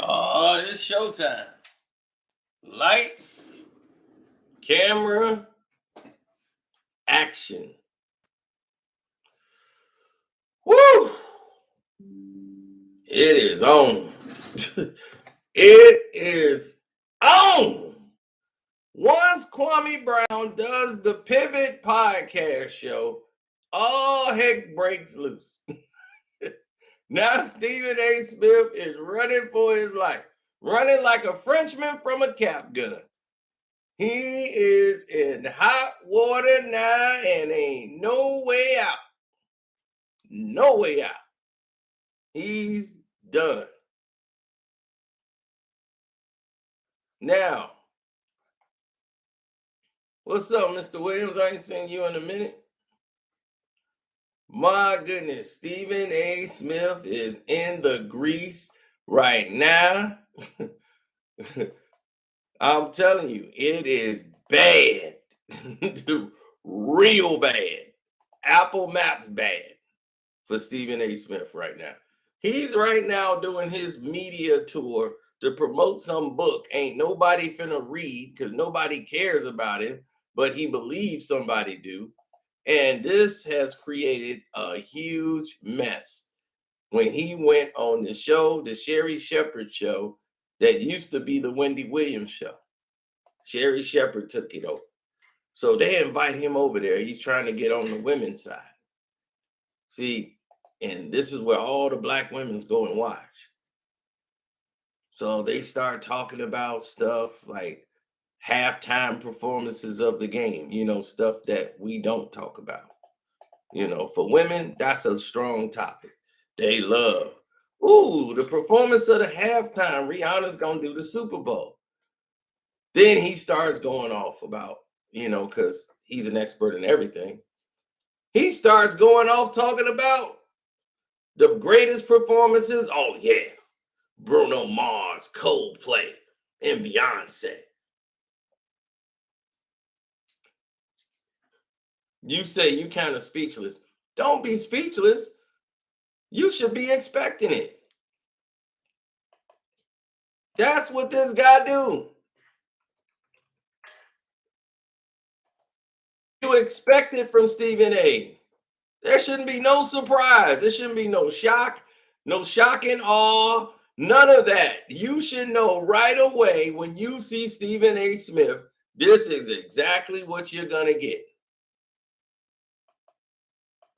Oh, it's showtime. Lights, camera, action. Woo! It is on. It is on. Once Kwame Brown does the Pivot podcast show, all heck breaks loose. Now Stephen A. Smith is running for his life, running like a Frenchman from a cap gun. He is in hot water now and ain't no way out. No way out. He's done. Now, what's up, Mr. Williams? I ain't seen you in a minute. My goodness, Stephen A. Smith is in the grease right now. I'm telling you, it is bad. Real bad. Apple Maps bad for Stephen A. Smith right now. He's right now doing his media tour to promote some book. Ain't nobody finna read because nobody cares about him, but he believes somebody do. And this has created a huge mess. When he went on the show, the Sherry Shepherd show, that used to be the Wendy Williams show. Sherry Shepherd took it over. So they invite him over there. He's trying to get on the women's side. See, and this is where all the black women's go and watch. So they start talking about stuff like halftime performances of the game, stuff that we don't talk about. For women, that's a strong topic. They love, the performance of the halftime. Rihanna's going to do the Super Bowl. Then he starts going off about, because he's an expert in everything. He starts going off talking about the greatest performances. Oh, yeah. Bruno Mars, Coldplay, and Beyonce. You say you kind of speechless. Don't be speechless. You should be expecting it. That's what this guy do. You expect it from Stephen A. There shouldn't be no surprise. There shouldn't be no shock, no shock and awe, none of that. You should know right away when you see Stephen A. Smith, this is exactly what you're going to get.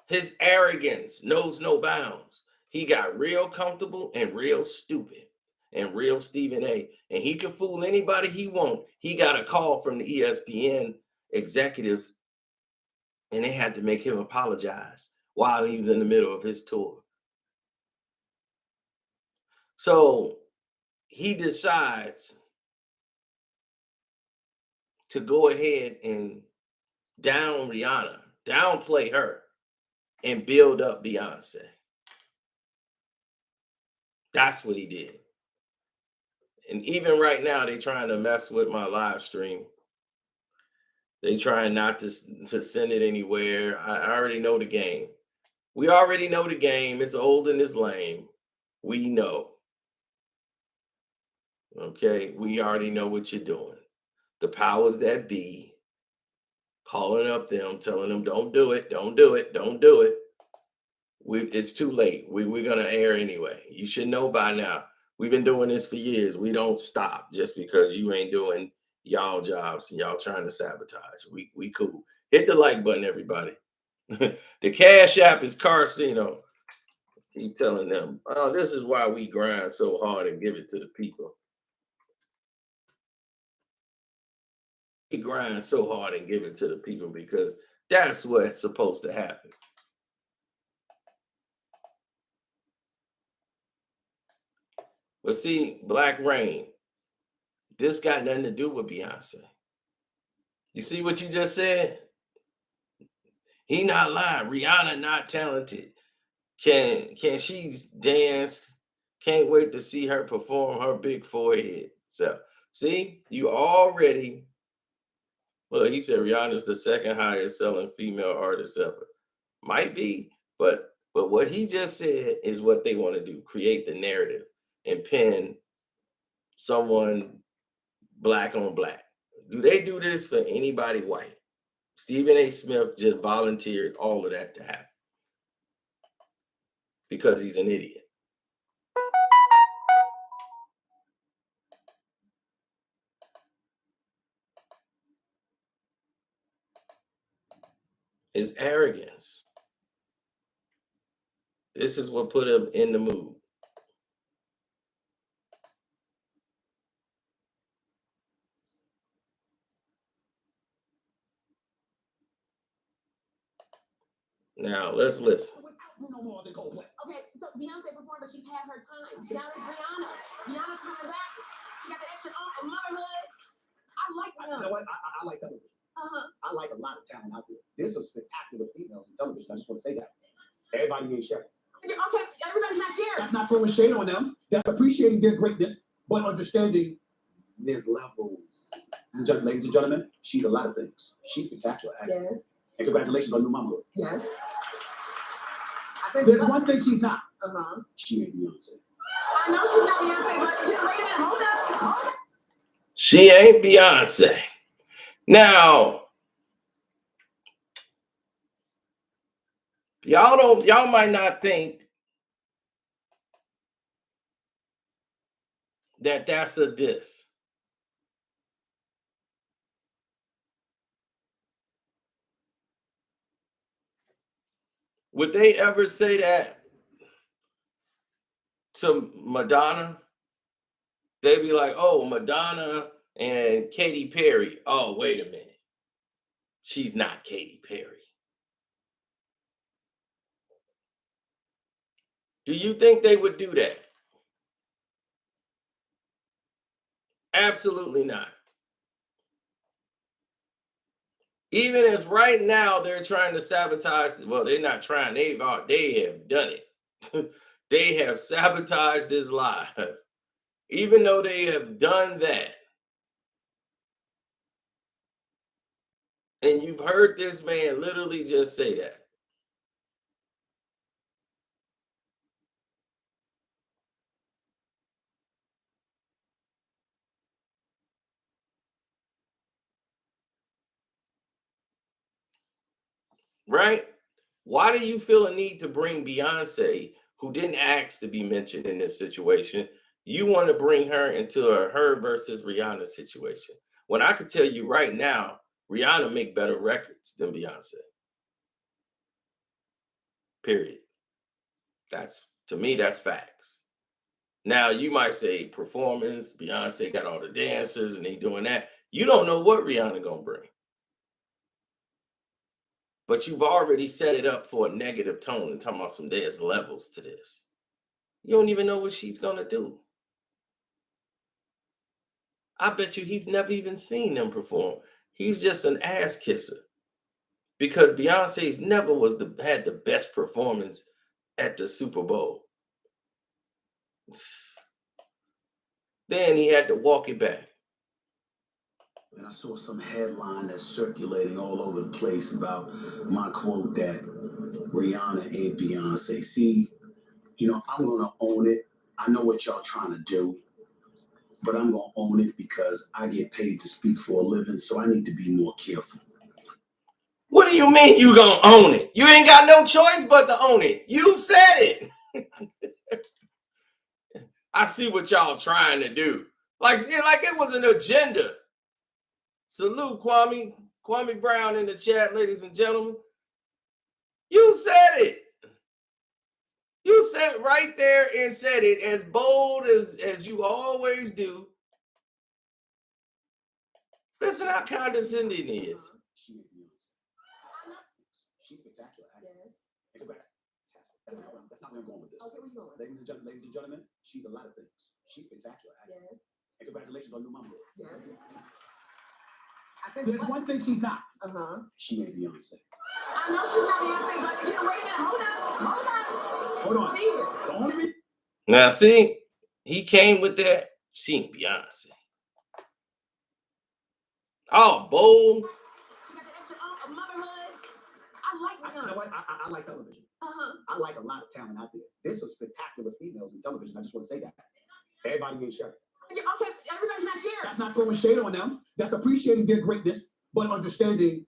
His arrogance knows no bounds. He got real comfortable and real stupid and real Stephen A. And he can fool anybody he wants. He got a call from the ESPN executives and they had to make him apologize while he was in the middle of his tour. So he decides to go ahead and down Rihanna, downplay her, and build up Beyonce. That's what he did. And even right now, they're trying to mess with my live stream. They trying not to send it anywhere. I already know the game. We already know the game. It's old and it's lame. We know. Okay, we already know what you're doing. The powers that be calling up them, telling them, don't do it, don't do it, don't do it. It's too late. We're going to air anyway. You should know by now. We've been doing this for years. We don't stop just because you ain't doing y'all jobs and y'all trying to sabotage. We cool. Hit the like button, everybody. The Cash App is Carceno. Keep telling them, oh, this is why we grind so hard and give it to the people. We grind so hard and give it to the people because that's what's supposed to happen. But see, Black Rain, this got nothing to do with Beyonce. You see what you just said? He not lying. Rihanna not talented. Can she dance? Can't wait to see her perform her big forehead. So see, you already. Well, he said Rihanna's the second highest selling female artist ever. Might be, but what he just said is what they want to do: create the narrative and pin someone black on black. Do they do this for anybody white? Stephen A. Smith just volunteered all of that to happen because he's an idiot. His arrogance. This is what put him in the mood. Now let's listen. No more than Coldplay. Okay, so Beyonce performed, but she's had her time. Now it's Rihanna. Rihanna's coming back. She got the extra of motherhood. I like Rihanna. You know what? I like television. I like a lot of talent out there. There's some spectacular females in television. I just want to say that. Everybody ain't sharing. Okay, everybody's not sharing. That's not throwing shade on them. That's appreciating their greatness, but understanding there's levels. Ladies and gentlemen, she's a lot of things. She's spectacular. Yes. And congratulations on new mamahood. Yes. There's one thing she's not. She ain't Beyonce. I know she's not Beyonce, but wait a minute, hold up. She ain't Beyonce. Now, y'all might not think that that's a diss. Would they ever say that to Madonna? They'd be like, oh, Madonna and Katy Perry. Oh, wait a minute. She's not Katy Perry. Do you think they would do that? Absolutely not. Even as right now they're trying to sabotage, well, they're not trying, they have done it. They have sabotaged this live. Even though they have done that. And you've heard this man literally just say that. Right? Why do you feel a need to bring Beyonce, who didn't ask to be mentioned in this situation? You want to bring her into a her versus Rihanna situation. When I could tell you right now, Rihanna make better records than Beyonce. Period. That's, to me, that's facts. Now you might say performance, Beyonce got all the dancers and they doing that. You don't know what Rihanna gonna bring. But you've already set it up for a negative tone and talking about there's levels to this. You don't even know what she's gonna do. I bet you he's never even seen them perform. He's just an ass kisser. Because Beyonce's never had the best performance at the Super Bowl. Then he had to walk it back. And I saw some headline that's circulating all over the place about my quote that Rihanna ain't Beyonce. See, I'm going to own it. I know what y'all trying to do, but I'm going to own it because I get paid to speak for a living, so I need to be more careful. What do you mean you going to own it? You ain't got no choice but to own it. You said it. I see what y'all trying to do. Like it was an agenda. Salute Kwame Brown in the chat, ladies and gentlemen. You said it. You said right there and said it as bold as you always do. Listen how condescending he is. She's spectacular. That's not where I'm going with this. Okay, where you going? Ladies and gentlemen, she's a lot of things. She's spectacular. Yes. And congratulations on new mama. Yes. There's one thing she's not. She ain't Beyonce. I know she's not Beyonce, but wait a minute, hold on. The only reason. Now see, he came with that. She ain't Beyonce. Oh, bold. She got the extra of motherhood. I like Rihanna. You know what? I like television. I like a lot of talent out there. There's some spectacular females in television. I just want to say that. Everybody ain't sharing. Okay, everybody's not sharing. That's not throwing shade on them. That's appreciating their greatness, but understanding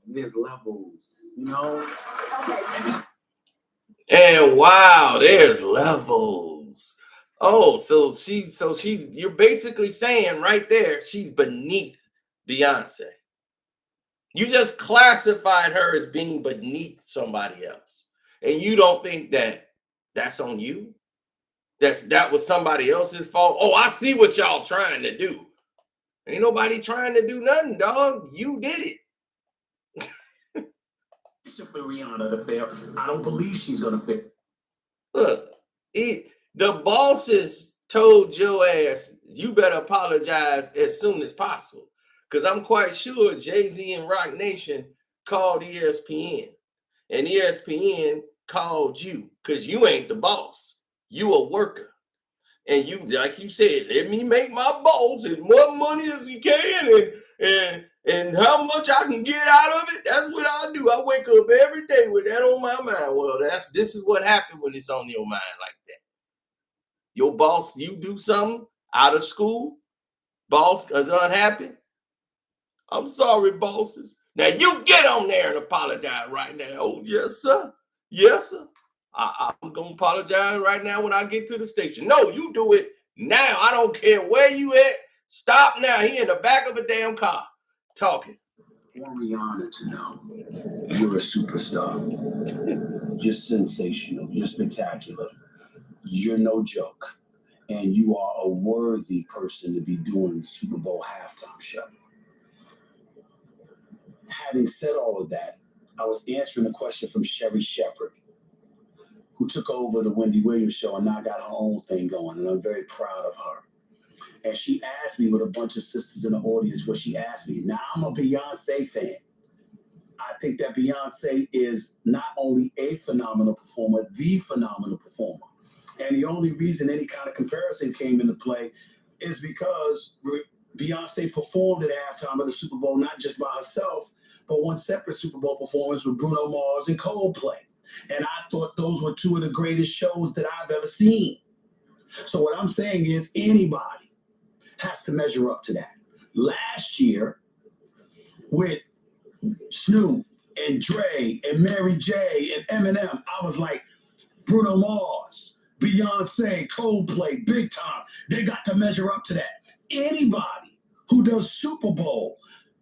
there's levels, you know? Okay. And wow, there's levels. Oh, you're basically saying right there, she's beneath Beyonce. You just classified her as being beneath somebody else. And you don't think that that's on you? That was somebody else's fault? Oh, I see what y'all trying to do. Ain't nobody trying to do nothing, dog. You did it. For Rihanna to fail, I don't believe she's gonna fail. Look, the bosses told your ass you better apologize as soon as possible. Because I'm quite sure Jay-Z and Rock Nation called ESPN. And ESPN called you because you ain't the boss. You a worker. And you, like you said, let me make my boss as much money as you can and how much I can get out of it. That's what I do. I wake up every day with that on my mind. Well, this is what happened when it's on your mind like that. Your boss, you do something out of school, boss is unhappy. I'm sorry, bosses. Now you get on there and apologize right now. Oh, yes, sir. Yes, sir. I'm going to apologize right now when I get to the station. No, you do it now. I don't care where you at. Stop now. He in the back of a damn car talking. For Rihanna to know you're a superstar. You're sensational. You're spectacular. You're no joke. And you are a worthy person to be doing the Super Bowl halftime show. Having said all of that, I was answering a question from Sherry Shepherd, who took over the Wendy Williams show and now got her own thing going, and I'm very proud of her. And she asked me with a bunch of sisters in the audience what she asked me. Now, I'm a Beyonce fan. I think that Beyonce is not only a phenomenal performer, the phenomenal performer. And the only reason any kind of comparison came into play is because Beyonce performed at halftime of the Super Bowl, not just by herself, but one separate Super Bowl performance with Bruno Mars and Coldplay. And I thought those were two of the greatest shows that I've ever seen. So what I'm saying is anybody has to measure up to that. Last year, with Snoop and Dre and Mary J and Eminem, I was like, Bruno Mars, Beyonce, Coldplay, big time. They got to measure up to that. Anybody who does Super Bowl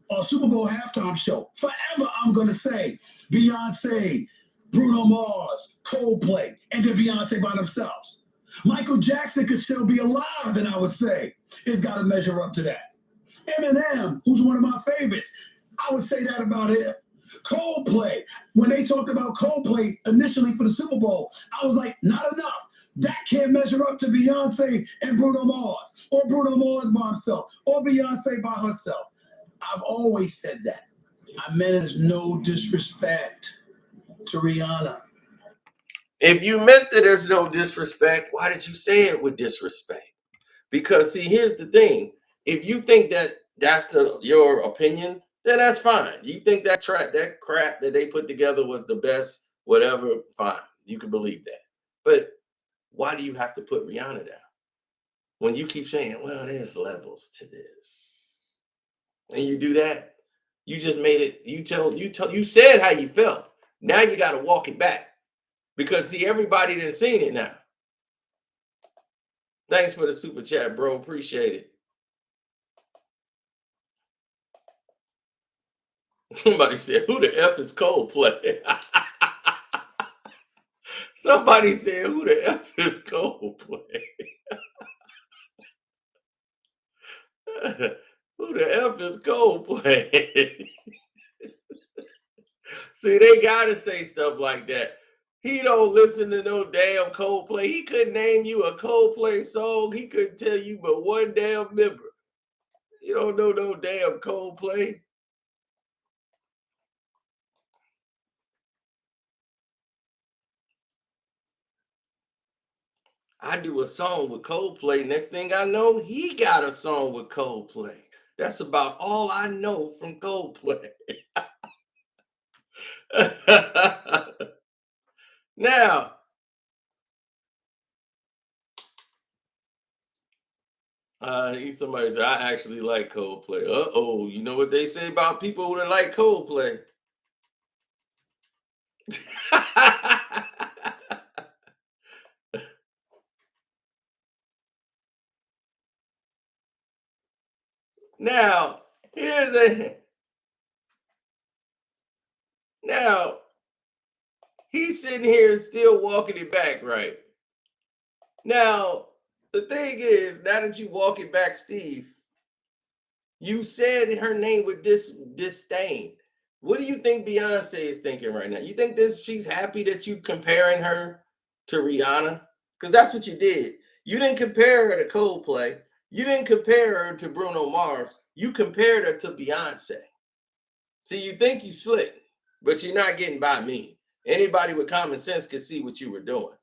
or Super Bowl halftime show, forever I'm going to say Beyonce, Bruno Mars, Coldplay, and then Beyonce by themselves. Michael Jackson could still be alive, then I would say it's got to measure up to that. Eminem, who's one of my favorites, I would say that about him. Coldplay, when they talked about Coldplay initially for the Super Bowl, I was like, not enough. That can't measure up to Beyonce and Bruno Mars, or Bruno Mars by himself, or Beyonce by herself. I've always said that. I meant it as no disrespect to Rihanna. If you meant that there's no disrespect, why did you say it with disrespect? Because see, here's the thing. If you think that that's your opinion, then that's fine. You think that crap that they put together was the best, whatever, fine. You can believe that. But why do you have to put Rihanna down? When you keep saying, well, there's levels to this. And you do that, you just made it, you said how you felt. Now you got to walk it back. Because see, everybody done seen it now. Thanks for the super chat, bro. Appreciate it. Somebody said, who the F is Coldplay? Somebody said, who the F is Coldplay? Who the F is Coldplay? See, they got to say stuff like that. He don't listen to no damn Coldplay. He couldn't name you a Coldplay song. He couldn't tell you but one damn member. You don't know no damn Coldplay. I do a song with Coldplay. Next thing I know, he got a song with Coldplay. That's about all I know from Coldplay. Now, Somebody said I actually like Coldplay. Uh-oh, you know what they say about people who like Coldplay? Now, here's a now he's sitting here still walking it back, right? Now, the thing is, now that you walk it back, Steve, you said her name with disdain. What do you think Beyonce is thinking right now? You think this she's happy that you comparing her to Rihanna? Because that's what you did. You didn't compare her to Coldplay. You didn't compare her to Bruno Mars. You compared her to Beyonce. See, you think you slick, but you're not getting by me. Anybody with common sense could see what you were doing.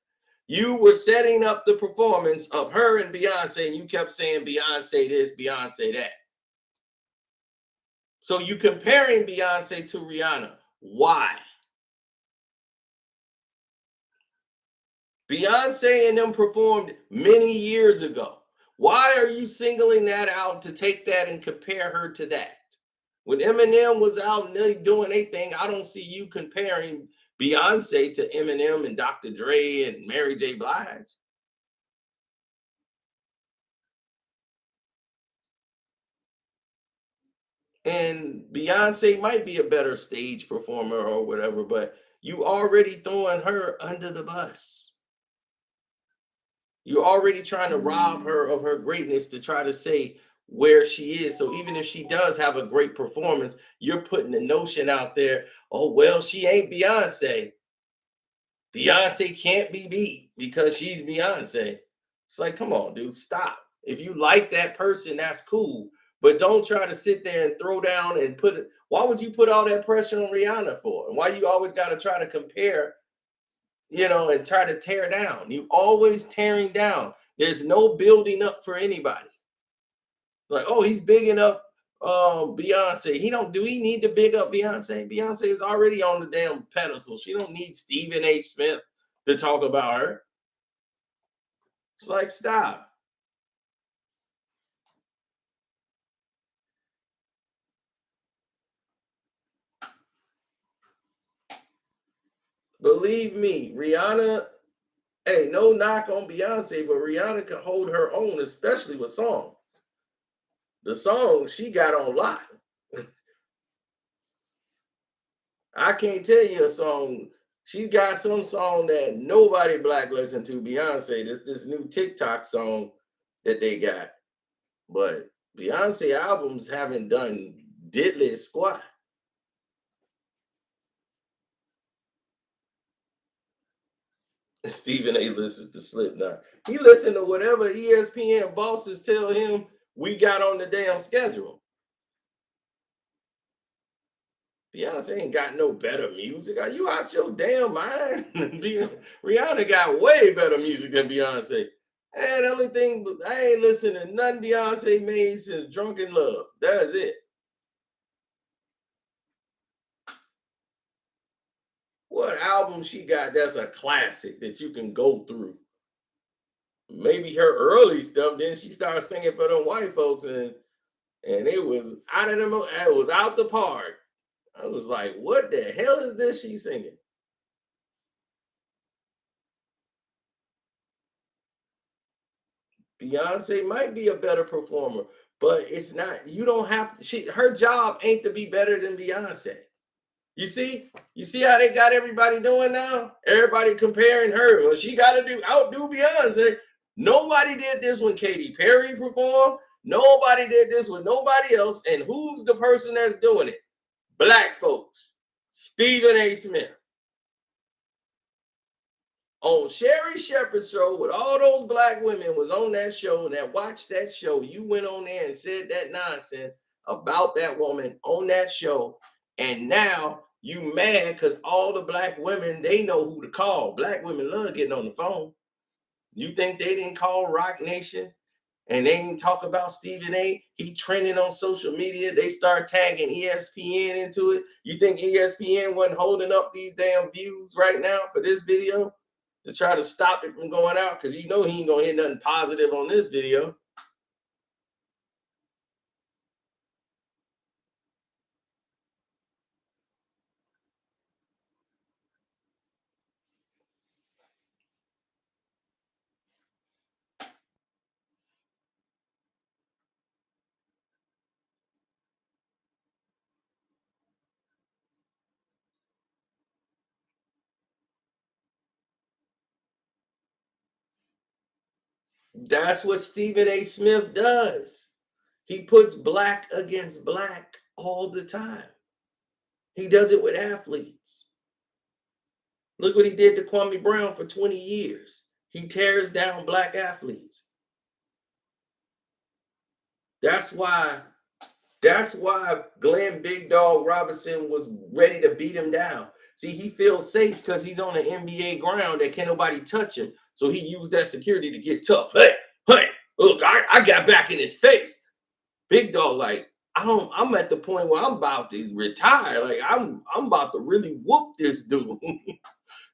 You were setting up the performance of her and Beyonce, and you kept saying Beyonce this, Beyonce that. So you comparing Beyonce to Rihanna. Why? Beyonce and them performed many years ago. Why are you singling that out to take that and compare her to that? When Eminem was out and they doing their thing, I don't see you comparing Beyonce to Eminem and Dr. Dre and Mary J. Blige. And Beyonce might be a better stage performer or whatever, but you already throwing her under the bus. You're already trying to rob her of her greatness to try to say where she is. So even if she does have a great performance, you're putting the notion out there, oh, well, she ain't Beyonce. Beyonce can't be beat because she's Beyonce. It's like, come on, dude, stop. If you like that person, that's cool. But don't try to sit there and throw down and put it. Why would you put all that pressure on Rihanna for? And why you always got to try to compare, and try to tear down? You always tearing down. There's no building up for anybody. Like, oh, he's bigging up Beyonce. Do he need to big up Beyonce? Beyonce is already on the damn pedestal. She don't need Stephen A. Smith to talk about her. It's like, stop. Believe me, Rihanna, hey, no knock on Beyonce, but Rihanna can hold her own, especially with songs. The songs she got on lock. I can't tell you a song. She got some song that nobody black listen to, Beyonce. This new TikTok song that they got. But Beyonce albums haven't done diddly squat. Stephen A. listens to Slipknot. He listened to whatever ESPN bosses tell him we got on the damn schedule. Beyonce ain't got no better music. Are you out your damn mind? Rihanna got way better music than Beyonce. And the only thing, I ain't listened to nothing Beyonce made since Drunken Love. That's it. What album she got that's a classic that you can go through? Maybe her early stuff. Then she started singing for them white folks, and it was out of them. It was out the park. I was like, what the hell is this she's singing? Beyonce might be a better performer, but it's not. You don't have to. Her job ain't to be better than Beyonce. You see how they got everybody doing now? Everybody comparing her. Well, she got to outdo Beyonce. Nobody did this when Katy Perry performed. Nobody did this with nobody else. And who's the person that's doing it? Black folks. Stephen A. Smith. On Sherry Shepherd's show with all those black women was on that show and that watched that show. You went on there and said that nonsense about that woman on that show. And now you mad because all the black women, they know who to call. Black women love getting on the phone. You think they didn't call Rock Nation and they didn't talk about Stephen A? He trending on social media. They start tagging ESPN into it. You think ESPN wasn't holding up these damn views right now for this video to try to stop it from going out? Because he ain't going to hit nothing positive on this video. That's what Stephen A. Smith does. He puts black against black all the time. He does it with athletes. Look what he did to Kwame Brown for 20 years. He tears down black athletes. That's why Glenn Big Dog Robinson was ready to beat him down. See, he feels safe because he's on the NBA ground that can't nobody touch him. So he used that security to get tough. Hey, look, I got back in his face. Big Dog, like, I'm at the point where I'm about to retire. Like, I'm about to really whoop this dude.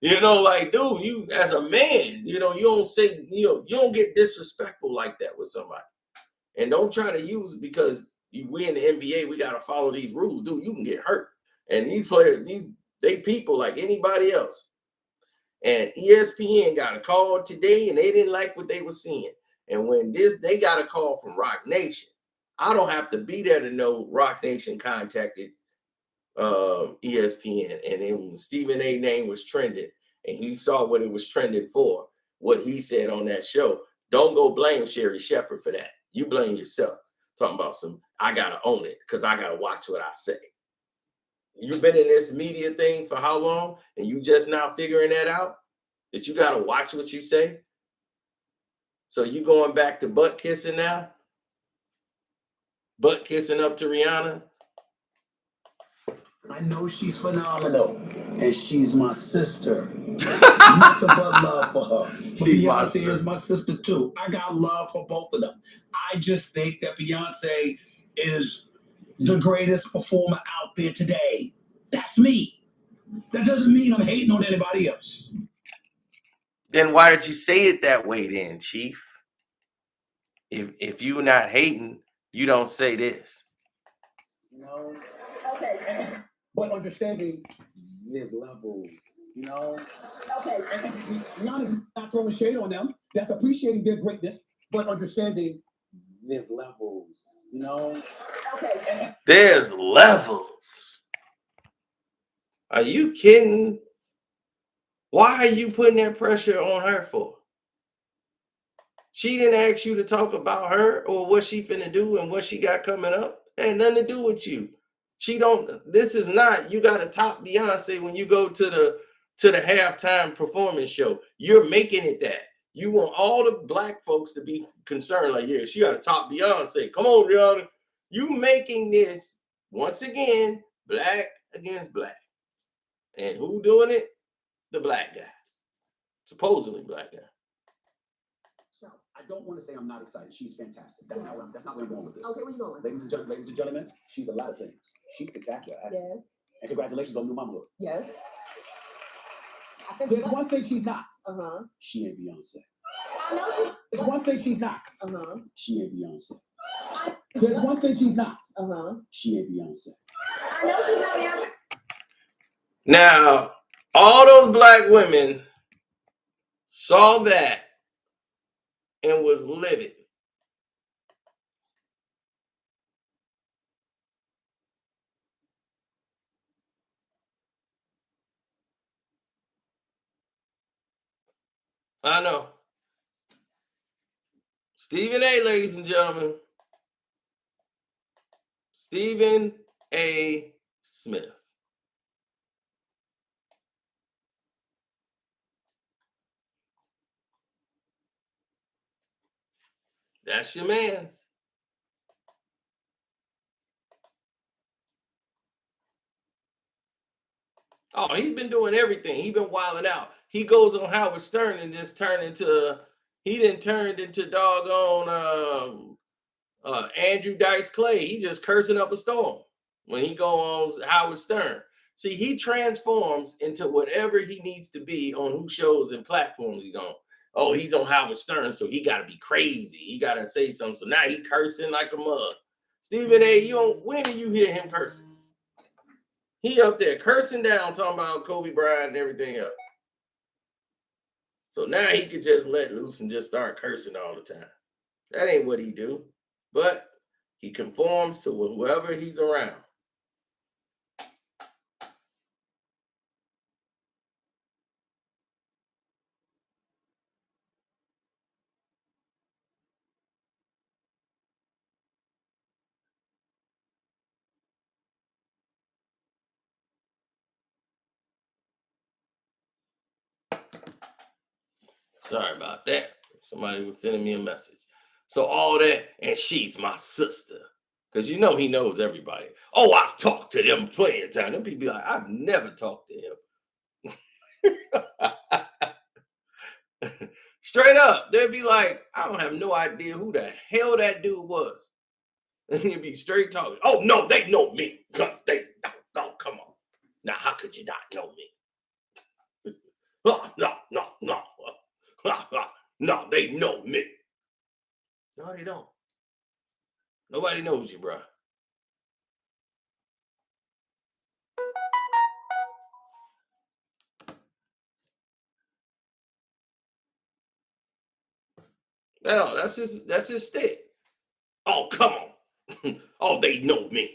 You know, like, dude, you as a man, you don't say, you don't get disrespectful like that with somebody. And don't try to use because we in the NBA, we got to follow these rules. Dude, you can get hurt. And these players, they people like anybody else. And ESPN got a call today and they didn't like what they were seeing. And when they got a call from Rock Nation. I don't have to be there to know Rock Nation contacted ESPN. And then when Stephen A. name was trending and he saw what it was trending for, what he said on that show, don't go blame Sherry Shepherd for that. You blame yourself. Talking about I got to own it because I got to watch what I say. You've been in this media thing for how long? And you just now figuring that out? That you got to watch what you say? So you going back to butt kissing now? Butt kissing up to Rihanna? I know she's phenomenal, and she's my sister. Nothing but love for her. But Beyonce is my sister too. I got love for both of them. I just think that Beyonce is the greatest performer out there today. That's me. That doesn't mean I'm hating on anybody else. Then why did you say it that way then, Chief? If you're not hating, you don't say this. Okay. But understanding there's levels, Okay. Rihanna's not throwing shade on them. That's appreciating their greatness, but understanding there's levels, Okay. There's levels. Are you kidding? Why are you putting that pressure on her for? She didn't ask you to talk about her or what she finna do and what she got coming up. It had nothing to do with you. This is not, you got to top Beyonce when you go to the halftime performance show. You're making it that. You want all the black folks to be concerned, like, yeah, she got to top Beyonce. Come on, Rihanna. You making this, once again, black against black. And who doing it? The black guy. Supposedly black guy. So I don't want to say I'm not excited. She's fantastic. That's not where I'm going with this. Okay, where you going? Ladies and gentlemen, she's a lot of things. She's spectacular. Yes. And congratulations on new mamahood. Yes. There's one thing she's not. She ain't Beyonce. I know she's. There's one thing she's not. She ain't Beyonce. There's one thing she's not. She ain't Beyonce. I know she's not Beyonce. Now, all those black women saw that and was livid. I know. Stephen A., ladies and gentlemen. Stephen A. Smith. That's your man's. Oh, he's been doing everything. He's been wilding out. He goes on Howard Stern and just he didn't turn into doggone Andrew Dice Clay. He just cursing up a storm when he go on Howard Stern. See, he transforms into whatever he needs to be on who shows and platforms he's on. Oh, he's on Howard Stern, so he got to be crazy. He got to say something. So now he cursing like a mug. Stephen A., when do you hear him cursing? He up there cursing down, talking about Kobe Bryant and everything else. So now he could just let loose and just start cursing all the time. That ain't what he do. But he conforms to whoever he's around. Sorry about that. Somebody was sending me a message. So all that, and she's my sister. Because you know he knows everybody. Oh, I've talked to them plenty of times. Them people be like, I've never talked to him. Straight up, they'd be like, I don't have no idea who the hell that dude was. And he'd be straight talking. Oh, no, they know me. Because no, come on. Now, how could you not know me? Oh, no. No, they know me. No, they don't. Nobody knows you, bro. No, that's his stick. Oh, come on. Oh, they know me.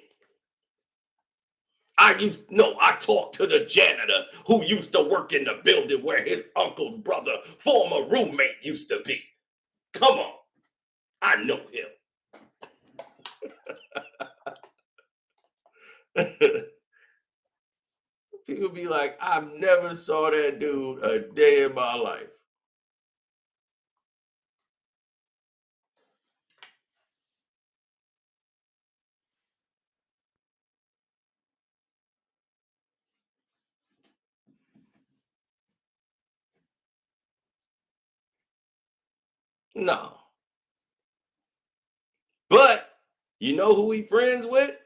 I talked to the janitor who used to work in the building where his uncle's brother, former roommate, used to be. Come on. I know him. People be like, I've never saw that dude a day in my life. No. But you know who he friends with?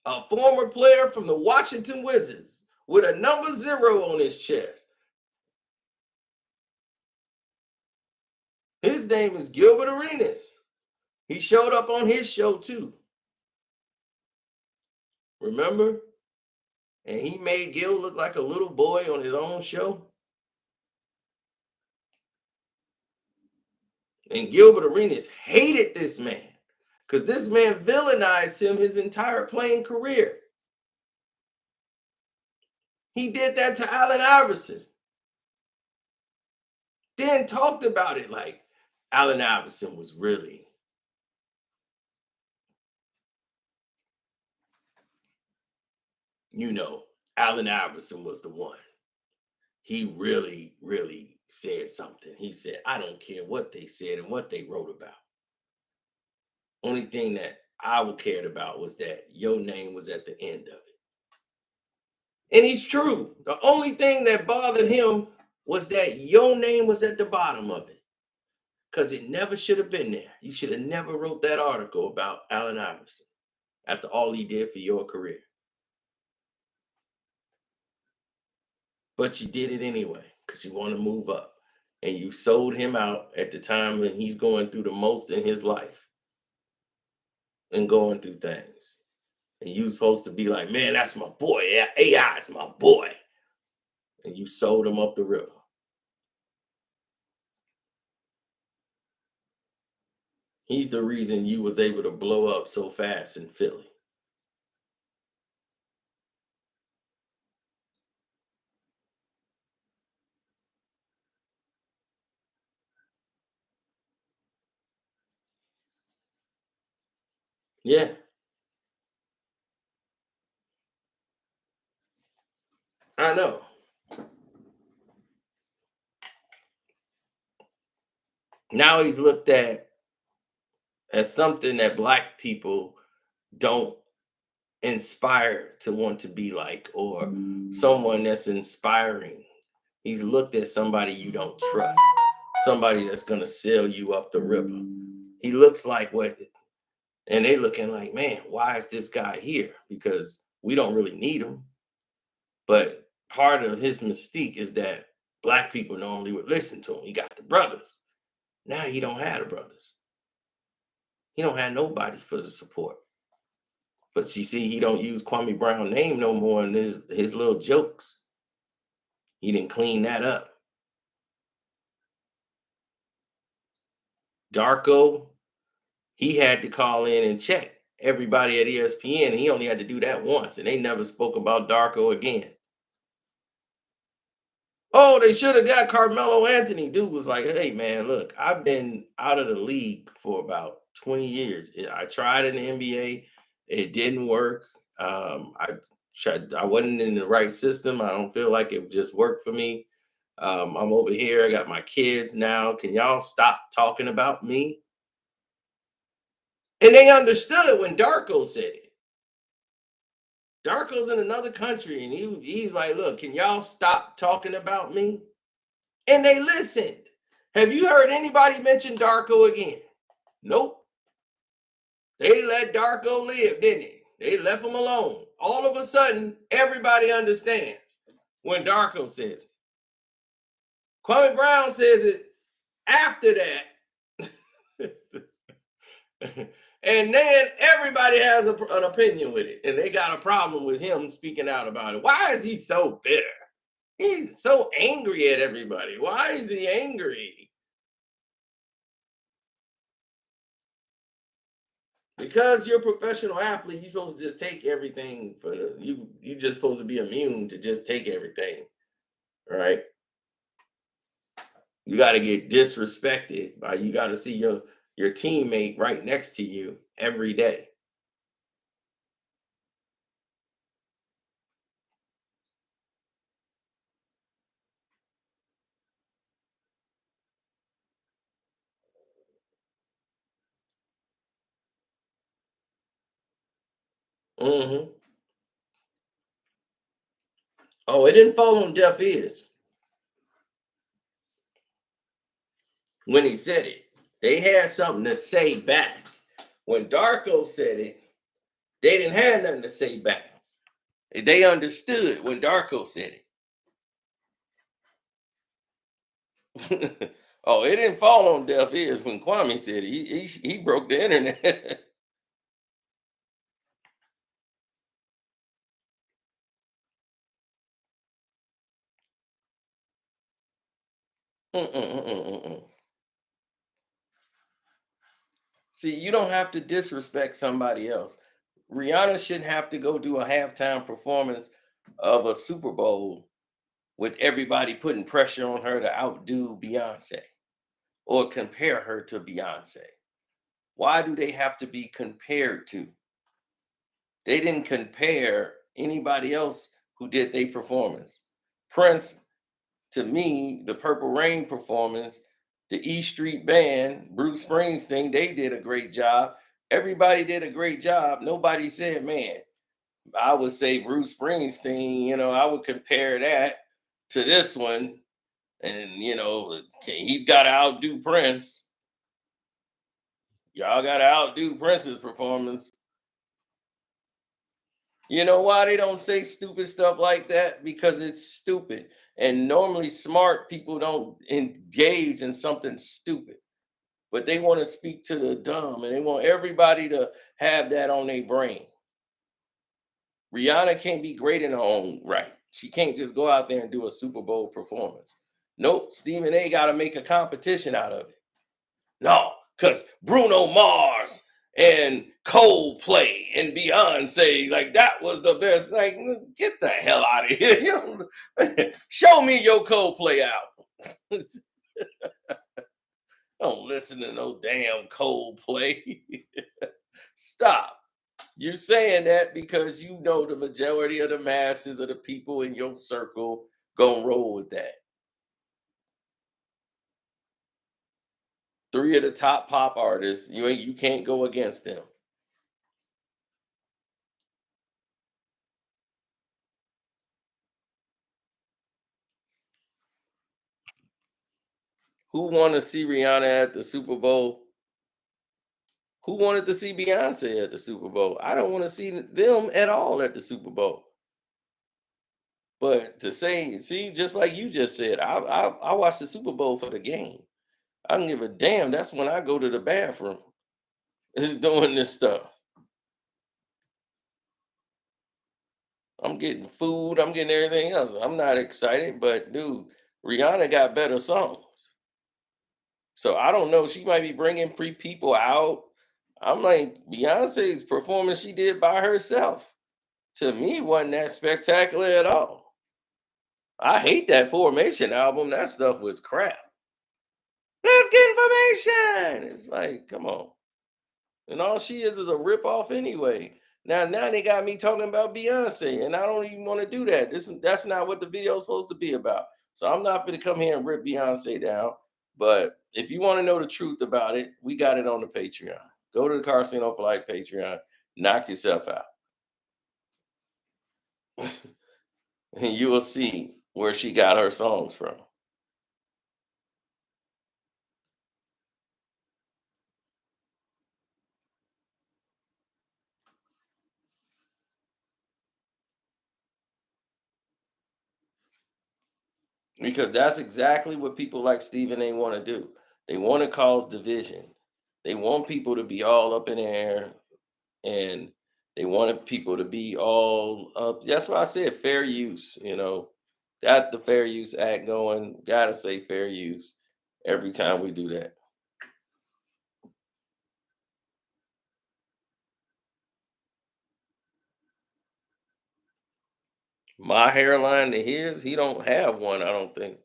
A former player from the Washington Wizards with a number 0 on his chest. His name is Gilbert Arenas. He showed up on his show too. Remember? And he made Gil look like a little boy on his own show. And Gilbert Arenas hated this man because this man villainized him his entire playing career. He did that to Allen Iverson. Then talked about it like Allen Iverson was really, Allen Iverson was the one. He really, really said something. He said, I don't care what they said and what they wrote about. Only thing that I cared about was that your name was at the end of it. And he's true. The only thing that bothered him was that your name was at the bottom of it. Because it never should have been there. You should have never wrote that article about Allen Iverson after all he did for your career. But you did it anyway because you want to move up. And you sold him out at the time when he's going through the most in his life and going through things. And you supposed to be like, man, that's my boy. AI is my boy. And you sold him up the river. He's the reason you was able to blow up so fast in Philly. Yeah. I know. Now he's looked at as something that Black people don't inspire to want to be like, or someone that's inspiring. He's looked at somebody you don't trust, somebody that's going to sail you up the river. He looks like what, and they looking like, man, why is this guy here? Because we don't really need him. But part of his mystique is that Black people normally would listen to him. He got the brothers. Now he don't have the brothers. He don't have nobody for the support. But you see, he don't use Kwame Brown name no more in his little jokes. He didn't clean that up. Darko, he had to call in and check everybody at ESPN, and he only had to do that once, and they never spoke about Darko again. Oh, they should have got Carmelo Anthony. Dude was like, hey, man, look, I've been out of the league for about 20 years. I tried in the NBA. It didn't work. I wasn't in the right system. I don't feel like it just worked for me. I'm over here. I got my kids now. Can y'all stop talking about me? And they understood when Darko said it. Darko's in another country, and he's like, look, can y'all stop talking about me? And they listened. Have you heard anybody mention Darko again? Nope. They let Darko live, didn't they? They left him alone. All of a sudden, everybody understands when Darko says it. Kwame Brown says it after that. And then everybody has an opinion with it, and they got a problem with him speaking out about it. Why is he so bitter? He's so angry at everybody. Why is he angry? Because you're a professional athlete, you're supposed to just take everything for you just supposed to be immune to just take everything. Right? You got to get disrespected by you got to see your teammate right next to you every day. Mm-hmm. Oh, it didn't fall on deaf ears when he said it. They had something to say back. When Darko said it, they didn't have nothing to say back. They understood when Darko said it. Oh, it didn't fall on deaf ears when Kwame said it. He broke the internet. Mm-mm-mm-mm-mm. See, you don't have to disrespect somebody else. Rihanna shouldn't have to go do a halftime performance of a Super Bowl with everybody putting pressure on her to outdo Beyonce or compare her to Beyonce. Why do they have to be compared to? They didn't compare anybody else who did their performance. Prince, to me, the Purple Rain performance, the E Street Band, Bruce Springsteen, they did a great job. Everybody did a great job. Nobody said, man, I would say Bruce Springsteen, I would compare that to this one. And, he's got to outdo Prince. Y'all got to outdo Prince's performance. You know why they don't say stupid stuff like that? Because it's stupid. And normally smart people don't engage in something stupid, but they want to speak to the dumb and they want everybody to have that on their brain. Rihanna can't be great in her own right. She can't just go out there and do a Super Bowl performance. Nope, Stephen A got to make a competition out of it. No, because Bruno Mars and Coldplay and Beyonce, like that was the best. Like, get the hell out of here. Show me your Coldplay album. Don't listen to no damn Coldplay. Stop. You're saying that because you know the majority of the masses of the people in your circle gonna roll with that. 3 of the top pop artists, you can't go against them. Who want to see Rihanna at the Super Bowl? Who wanted to see Beyonce at the Super Bowl? I don't want to see them at all at the Super Bowl. But to say, see, just like you just said, I watch the Super Bowl for the game. I don't give a damn. That's when I go to the bathroom. Is doing this stuff. I'm getting food. I'm getting everything else. I'm not excited, but dude, Rihanna got better songs. So I don't know. She might be bringing people out. I'm like, Beyonce's performance she did by herself, to me, wasn't that spectacular at all. I hate that Formation album. That stuff was crap. Let's get information. It's like, come on. And all she is a ripoff anyway. Now they got me talking about Beyonce, and I don't even want to do that. That's not what the video is supposed to be about. So I'm not going to come here and rip Beyonce down. But if you want to know the truth about it, we got it on the Patreon. Go to the Carceno for Life Patreon. Knock yourself out. And you will see where she got her songs from. Because that's exactly what people like Stephen A want to do. They want to cause division. They want people to be all up in the air, and they wanted people to be all up. That's why I said fair use. Got the Fair Use Act going. Gotta say fair use every time we do that. My hairline to his, he don't have one, I don't think.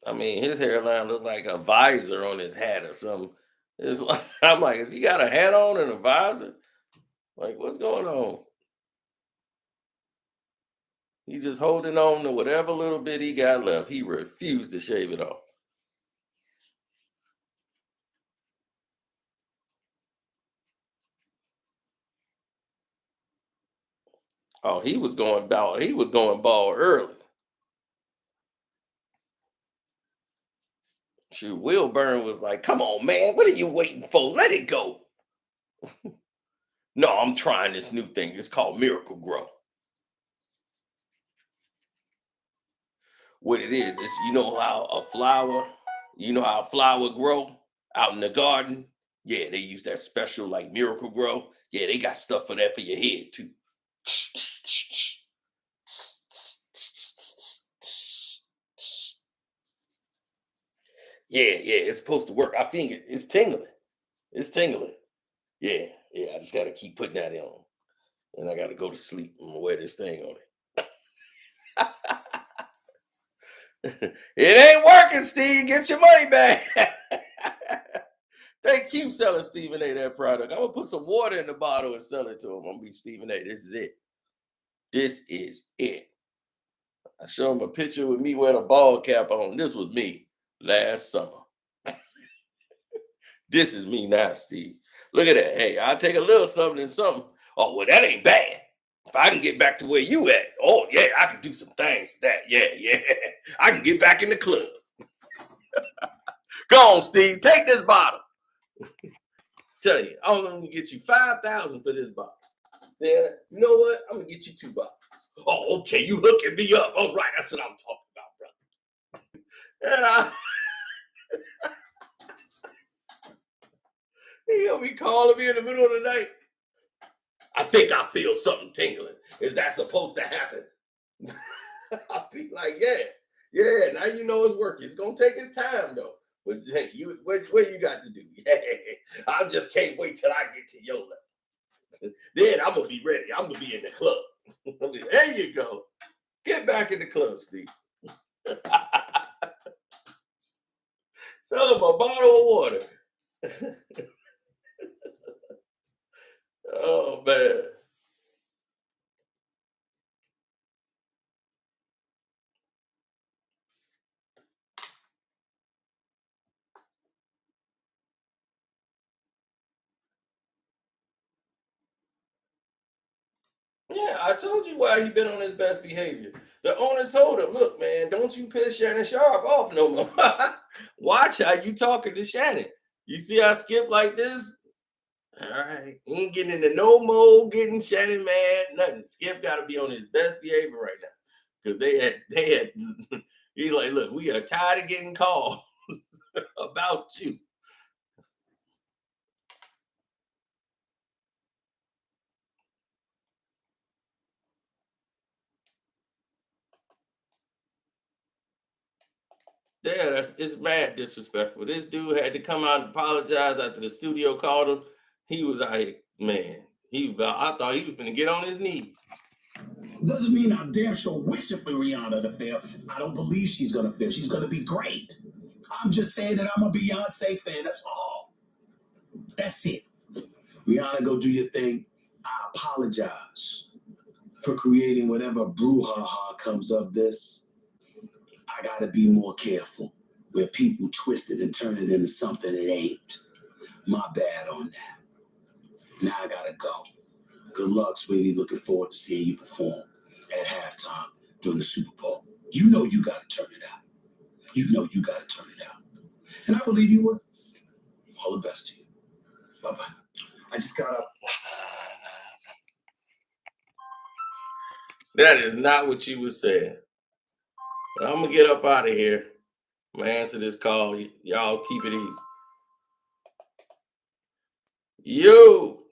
I mean, his hairline looked like a visor on his hat or something. It's like I'm like, has he got a hat on and a visor? Like, what's going on? He just holding on to whatever little bit he got left. He refused to shave it off. Oh, he was going bald. He was going bald early. Shoot, Will Byrne was like, "Come on, man, what are you waiting for? Let it go." No, I'm trying this new thing. It's called Miracle Grow. What it is, you know how a flower grow out in the garden? Yeah, they use that special like Miracle Grow. Yeah, they got stuff for that for your head too. Yeah, it's supposed to work. I think it's tingling. It's tingling. Yeah, I just gotta keep putting that on. And I gotta go to sleep and wear this thing on it. It ain't working, Steve. Get your money back. They keep selling Stephen A. that product. I'm gonna put some water in the bottle and sell it to him. I'm gonna be Stephen A. This is it. This is it. I show him a picture with me wearing a ball cap on. This was me last summer. This is me now, Steve. Look at that. Hey, I'll take a little something and something. Oh, well, that ain't bad. If I can get back to where you at, oh yeah, I can do some things with that. Yeah. I can get back in the club. Go on, Steve. Take this bottle. Tell you, I'm gonna get you 5,000 for this bottle. Then you know what? I'm gonna get you 2 bottles. Oh, okay, you hooking me up. All right, that's what I'm talking about, brother. And he gonna be calling me in the middle of the night. I think I feel something tingling. Is that supposed to happen? I'll be like, yeah. Now you know it's working. It's gonna take its time though. But hey, what you got to do? I just can't wait till I get to your level. Then I'm gonna be ready. I'm gonna be in the club. There you go. Get back in the club, Steve. Sell him a bottle of water. Oh man. Yeah, I told you why he been on his best behavior. The owner told him, "Look, man, don't you piss Shannon Sharp off no more. Watch how you talking to Shannon. You see I skip like this? All right, he ain't getting into no more getting Shannon mad. Nothing. Skip got to be on his best behavior right now because they had. He's like, look, we are tired of getting calls about you." Yeah, it's mad disrespectful. This dude had to come out and apologize after the studio called him. He was like, man, I thought he was gonna get on his knees. Doesn't mean I'm damn sure wishing for Rihanna to fail. I don't believe she's gonna fail. She's gonna be great. I'm just saying that I'm a Beyonce fan. That's all. That's it. Rihanna, go do your thing. I apologize for creating whatever brouhaha comes of this. I gotta be more careful where people twist it and turn it into something it ain't. My bad on that. Now I gotta go. Good luck, sweetie. Looking forward to seeing you perform at halftime during the Super Bowl. You know you gotta turn it out. You know you gotta turn it out. And I believe you will. All the best to you. Bye-bye. I just got up. That is not what you was saying. But I'm gonna get up out of here. I'm gonna answer this call. Y'all keep it easy. Yo.